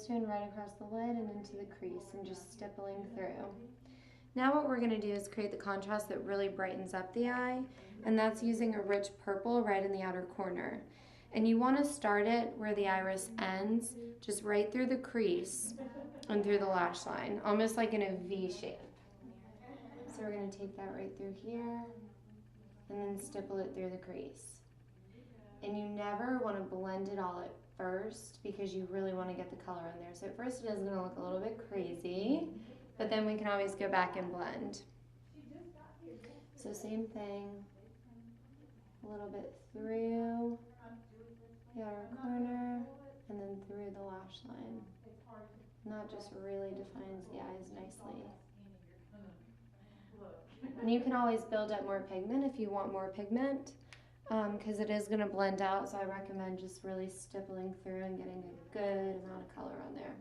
tone right across the lid and into the crease and just stippling through. Now what we're going to do is create the contrast that really brightens up the eye, and that's using a rich purple right in the outer corner. And you want to start it where the iris ends, just right through the crease and through the lash line, almost like in a V shape. So we're going to take that right through here and then stipple it through the crease. And you never want to blend it all at first because you really want to get the color in there. So at first it is going to look a little bit crazy, but then we can always go back and blend. So same thing, a little bit through the outer corner and then through the lash line. And that just really defines the eyes nicely. And you can always build up more pigment if you want more pigment, because it is going to blend out, so I recommend just really stippling through and getting a good amount of color on there.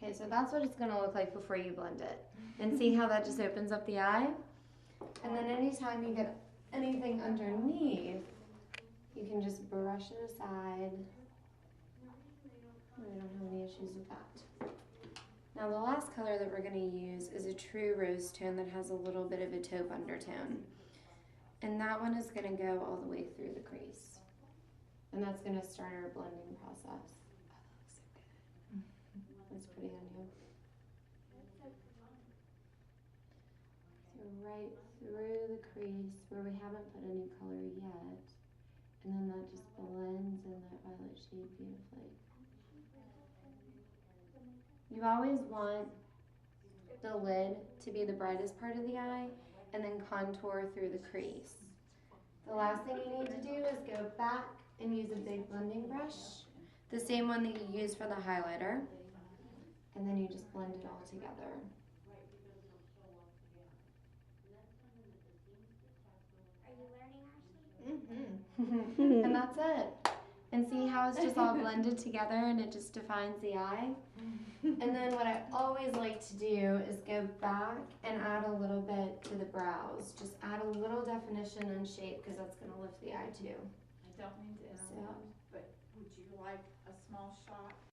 Okay, so that's what it's going to look like before you blend it. And see how that just opens up the eye? And then anytime you get anything underneath, you can just brush it aside. We don't have any issues with that. Now the last color that we're going to use is a true rose tone that has a little bit of a taupe undertone. And that one is going to go all the way through the crease. And that's going to start our blending process. Oh, that looks so good. That's pretty on you. So right through the crease where we haven't put any color yet. And then that just blends in that violet shade beautifully. You always want the lid to be the brightest part of the eye and then contour through the crease. The last thing you need to do is go back and use a big blending brush, the same one that you use for the highlighter, and then you just blend it all together. Are you learning, Ashley? And that's it. And see how it's just all blended together and it just defines the eye? And then what I always like to do is go back and add a little bit to the brows. Just add a little definition and shape because that's going to lift the eye too. I don't mean to interrupt, but would you like a small shot